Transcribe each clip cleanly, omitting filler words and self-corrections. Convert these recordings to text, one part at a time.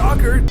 shocker!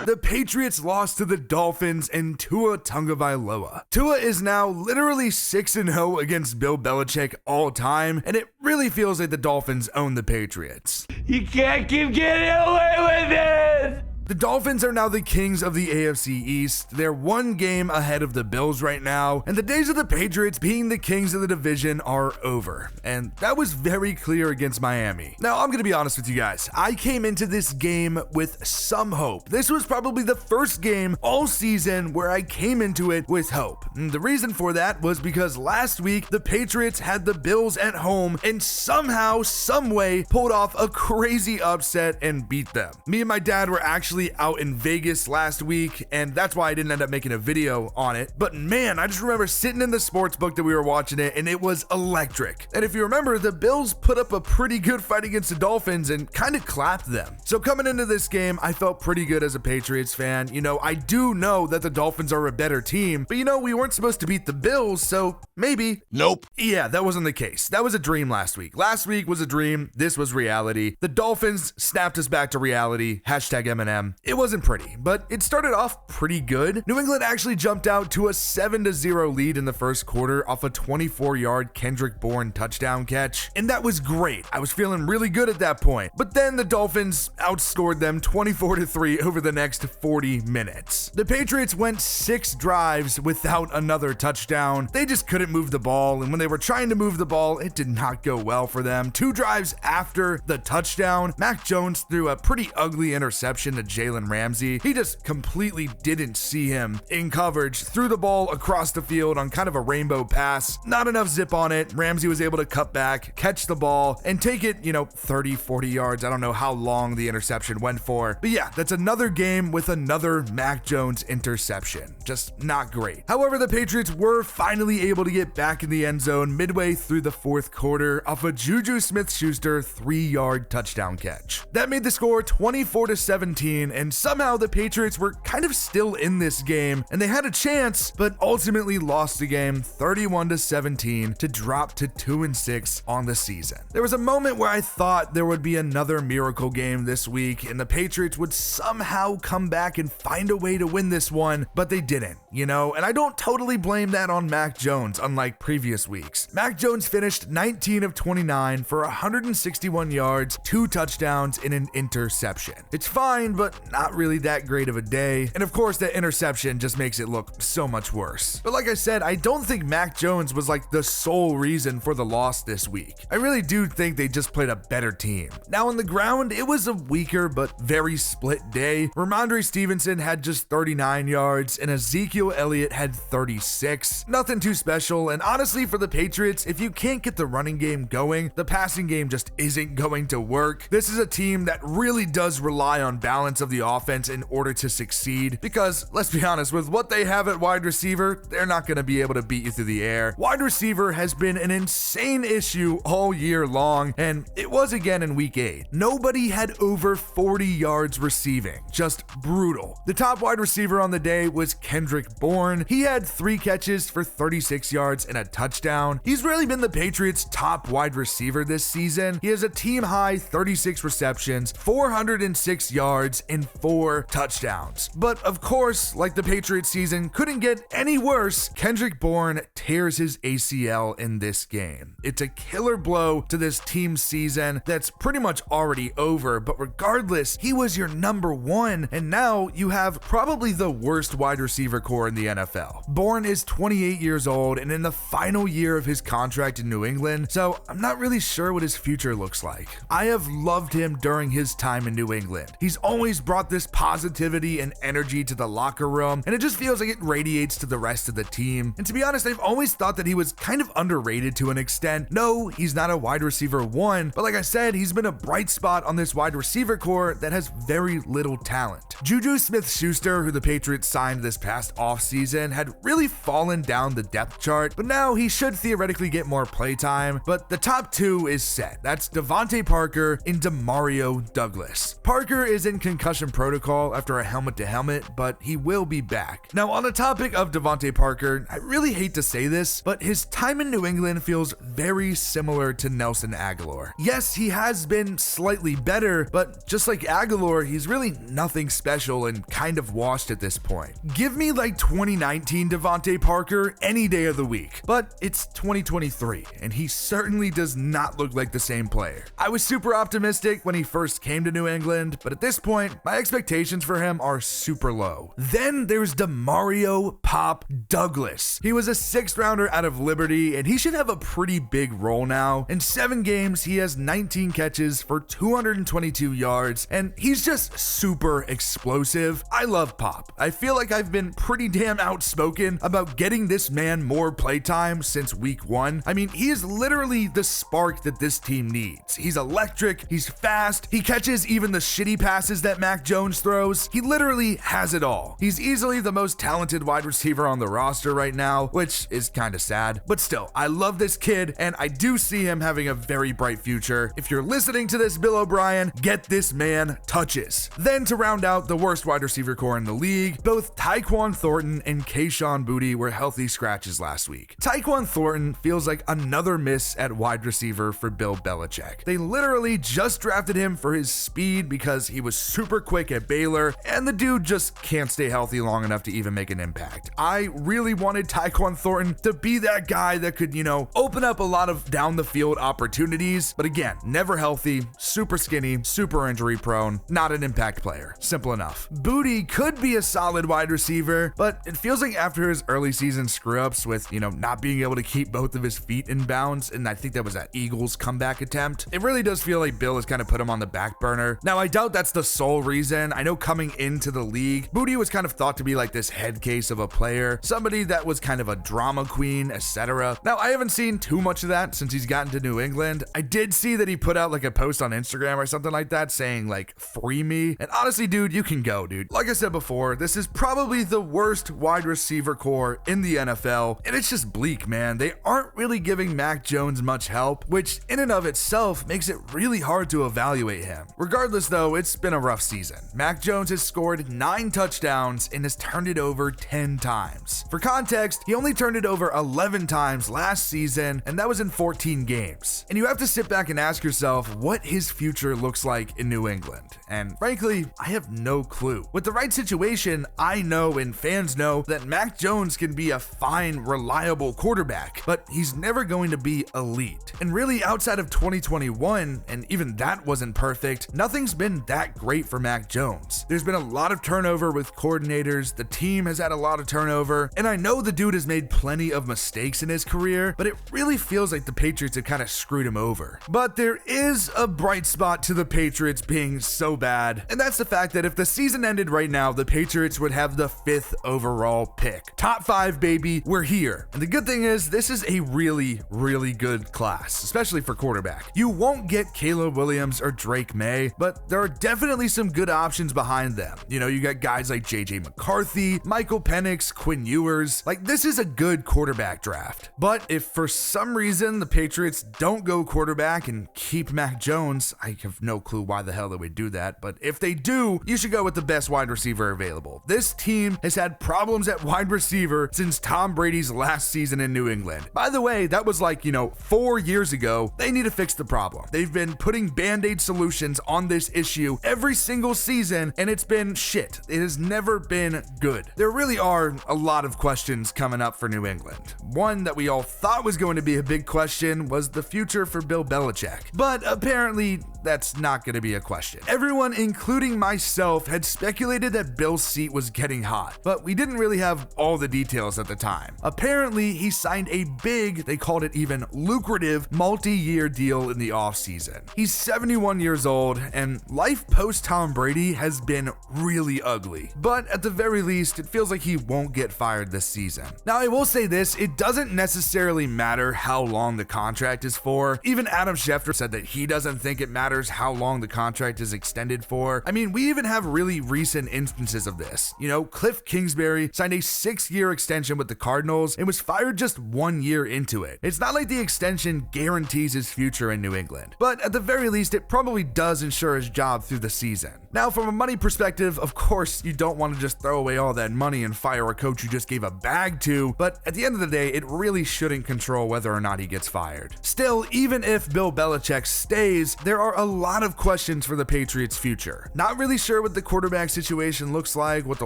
The Patriots lost to the Dolphins and Tua Tagovailoa. Tua is now literally 6-0 against Bill Belichick all time, and it really feels like the Dolphins own the Patriots. You can't keep getting away with it! The Dolphins are now the kings of the AFC East. They're one game ahead of the Bills right now, and the days of the Patriots being the kings of the division are over. And that was very clear against Miami. Now, I'm going to be honest with you guys. I came into this game with some hope. This was probably the first game all season where I came into it with hope. And the reason for that was because last week, the Patriots had the Bills at home and somehow, some way, pulled off a crazy upset and beat them. Me and my dad were actually out in Vegas last week, and that's why I didn't end up making a video on it. But man, I just remember sitting in the sports book that we were watching it, and it was electric. And if you remember, the Bills put up a pretty good fight against the Dolphins and kind of clapped them. So coming into this game, I felt pretty good as a Patriots fan. You know, I do know that the Dolphins are a better team, but you know, we weren't supposed to beat the Bills, so maybe. Nope. Yeah, that wasn't the case. That was a dream last week. Last week was a dream. This was reality. The Dolphins snapped us back to reality. Hashtag Eminem. It wasn't pretty, but it started off pretty good. New England actually jumped out to a 7-0 lead in the first quarter off a 24-yard Kendrick Bourne touchdown catch, and that was great. I was feeling really good at that point. But then the Dolphins outscored them 24-3 over the next 40 minutes. The Patriots went 6 drives without another touchdown. They just couldn't move the ball, and when they were trying to move the ball, it did not go well for them. 2 drives after the touchdown, Mac Jones threw a pretty ugly interception to Jalen Ramsey. He just completely didn't see him in coverage, threw the ball across the field on kind of a rainbow pass. Not enough zip on it. Ramsey was able to cut back, catch the ball, and take it, 30, 40 yards. I don't know how long the interception went for. But yeah, that's another game with another Mac Jones interception. Just not great. However, the Patriots were finally able to get back in the end zone midway through the fourth quarter off a Juju Smith-Schuster 3-yard touchdown catch. That made the score 24-17, and somehow the Patriots were kind of still in this game, and they had a chance, but ultimately lost the game 31-17 to drop to 2-6 on the season. There was a moment where I thought there would be another miracle game this week, and the Patriots would somehow come back and find a way to win this one, but they didn't, and I don't totally blame that on Mac Jones, unlike previous weeks. Mac Jones finished 19 of 29 for 161 yards, 2 touchdowns, and an interception. It's fine, but not really that great of a day. And of course, that interception just makes it look so much worse. But like I said, I don't think Mac Jones was like the sole reason for the loss this week. I really do think they just played a better team. Now on the ground, it was a weaker but very split day. Ramondre Stevenson had just 39 yards and Ezekiel Elliott had 36. Nothing too special. And honestly, for the Patriots, if you can't get the running game going, the passing game just isn't going to work. This is a team that really does rely on balance of the offense in order to succeed, because let's be honest, with what they have at wide receiver, they're not going to be able to beat you through the air. Wide receiver has been an insane issue all year long, and it was again in week 8. Nobody had over 40 yards receiving. Just brutal. The top wide receiver on the day was Kendrick Bourne. He had 3 catches for 36 yards and a touchdown. He's really been the Patriots' top wide receiver this season. He has a team high 36 receptions, 406 yards, and 4 touchdowns. But of course, like the Patriots season couldn't get any worse, Kendrick Bourne tears his ACL in this game. It's a killer blow to this team's season that's pretty much already over, but regardless, he was your number 1, and now you have probably the worst wide receiver core in the NFL. Bourne is 28 years old and in the final year of his contract in New England, so I'm not really sure what his future looks like. I have loved him during his time in New England. He's always brought this positivity and energy to the locker room, and it just feels like it radiates to the rest of the team. And to be honest, I've always thought that he was kind of underrated to an extent. No, he's not a wide receiver 1, but like I said, he's been a bright spot on this wide receiver core that has very little talent. Juju Smith-Schuster, who the Patriots signed this past offseason, had really fallen down the depth chart, but now he should theoretically get more playtime. But the top 2 is set. That's Devontae Parker and Demario Douglas. Parker is in concussion concussion protocol after a helmet-to-helmet, but he will be back. Now, on the topic of Devontae Parker, I really hate to say this, but his time in New England feels very similar to Nelson Agholor. Yes, he has been slightly better, but just like Agholor, he's really nothing special and kind of washed at this point. Give me like 2019 Devontae Parker any day of the week, but it's 2023, and he certainly does not look like the same player. I was super optimistic when he first came to New England, but at this point, my expectations for him are super low. Then there's Demario Pop Douglas. He was a 6th rounder out of Liberty, and he should have a pretty big role now. In 7 games, he has 19 catches for 222 yards, and he's just super explosive. I love Pop. I feel like I've been pretty damn outspoken about getting this man more playtime since week 1. I mean, he is literally the spark that this team needs. He's electric, he's fast, he catches even the shitty passes that Mac Jones throws. He literally has it all. He's easily the most talented wide receiver on the roster right now, which is kind of sad. But still, I love this kid, and I do see him having a very bright future. If you're listening to this, Bill O'Brien, get this man touches. Then to round out the worst wide receiver core in the league, both Tyquan Thornton and Kayshon Boutte were healthy scratches last week. Tyquan Thornton feels like another miss at wide receiver for Bill Belichick. They literally just drafted him for his speed because he was super quick at Baylor, and the dude just can't stay healthy long enough to even make an impact. I really wanted Tyquan Thornton to be that guy that could, open up a lot of down the field opportunities, but again, never healthy, super skinny, super injury prone, not an impact player. Simple enough. Boutte could be a solid wide receiver, but it feels like after his early season screw-ups with, not being able to keep both of his feet in bounds, and I think that was that Eagles comeback attempt, it really does feel like Bill has kind of put him on the back burner. Now, I doubt that's the sole reason. I know coming into the league, Boutte was kind of thought to be like this head case of a player, somebody that was kind of a drama queen, etc. Now, I haven't seen too much of that since he's gotten to New England. I did see that he put out like a post on Instagram or something like that saying like, free me. And honestly, dude, you can go, dude. Like I said before, this is probably the worst wide receiver core in the NFL, and it's just bleak, man. They aren't really giving Mac Jones much help, which in and of itself makes it really hard to evaluate him. Regardless though, it's been a rough season. Mac Jones has scored 9 touchdowns and has turned it over 10 times. For context, he only turned it over 11 times last season, and that was in 14 games. And you have to sit back and ask yourself what his future looks like in New England. And frankly, I have no clue. With the right situation, I know and fans know that Mac Jones can be a fine, reliable quarterback, but he's never going to be elite. And really, outside of 2021, and even that wasn't perfect, nothing's been that great for Mac Jones. There's been a lot of turnover with coordinators, the team has had a lot of turnover, and I know the dude has made plenty of mistakes in his career, but it really feels like the Patriots have kind of screwed him over. But there is a bright spot to the Patriots being so bad, and that's the fact that if the season ended right now, the Patriots would have the 5th overall pick. Top 5, baby, we're here. And the good thing is, this is a really, really good class, especially for quarterback. You won't get Caleb Williams or Drake May, but there are definitely some good options behind them. You got guys like JJ McCarthy, Michael Penix, Quinn Ewers. Like, this is a good quarterback draft. But if for some reason the Patriots don't go quarterback and keep Mac Jones, I have no clue why the hell they would do that, but if they do, you should go with the best wide receiver available. This team has had problems at wide receiver since Tom Brady's last season in New England. By the way, that was like, 4 years ago. They need to fix the problem. They've been putting band-aid solutions on this issue every single season, and it's been shit. It has never been good. There really are a lot of questions coming up for New England. One that we all thought was going to be a big question was the future for Bill Belichick, but apparently that's not going to be a question. Everyone, including myself, had speculated that Bill's seat was getting hot, but we didn't really have all the details at the time. Apparently, he signed a big, they called it even lucrative, multi-year deal in the offseason. He's 71 years old, and life post Tom Brady has been really ugly, but at the very least, it feels like he won't get fired this season. Now, I will say this, it doesn't necessarily matter how long the contract is for. Even Adam Schefter said that he doesn't think it matters how long the contract is extended for. I mean, we even have really recent instances of this. Cliff Kingsbury signed a 6-year extension with the Cardinals and was fired just 1 year into it. It's not like the extension guarantees his future in New England, but at the very least, it probably does ensure his job through the season. Now, from a money perspective, of course, you don't want to just throw away all that money and fire a coach you just gave a bag to, but at the end of the day, it really shouldn't control whether or not he gets fired. Still, even if Bill Belichick stays, there are a lot of questions for the Patriots' future. Not really sure what the quarterback situation looks like, what the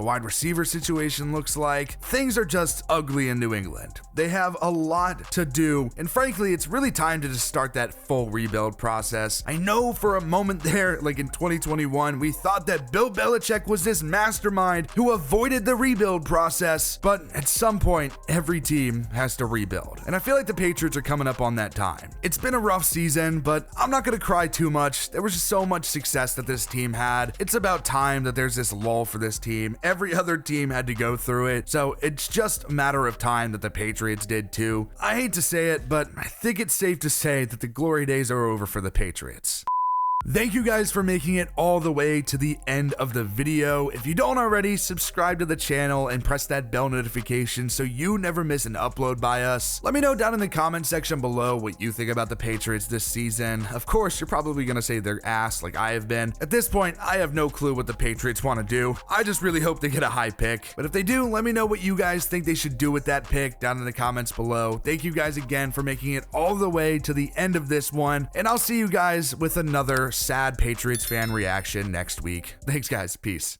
wide receiver situation looks like. Things are just ugly in New England. They have a lot to do, and frankly, it's really time to just start that full rebuild process. I know for a moment there, like in 2021, we thought that Bill Belichick was this mastermind who avoided the rebuild process, but at some point, every team has to rebuild. And I feel like the Patriots are coming up on that time. It's been a rough season, but I'm not going to cry too much. There was just so much success that this team had. It's about time that there's this lull for this team. Every other team had to go through it, so it's just a matter of time that the Patriots did too. I hate to say it, but I think it's safe to say that the glory days are over for the Patriots. Thank you guys for making it all the way to the end of the video. If you don't already, subscribe to the channel and press that bell notification so you never miss an upload by us. Let me know down in the comment section below what you think about the Patriots this season. Of course, you're probably gonna say they're ass like I have been. At this point, I have no clue what the Patriots want to do. I just really hope they get a high pick. But if they do, let me know what you guys think they should do with that pick down in the comments below. Thank you guys again for making it all the way to the end of this one, and I'll see you guys with another sad Patriots fan reaction next week. Thanks, guys. Peace.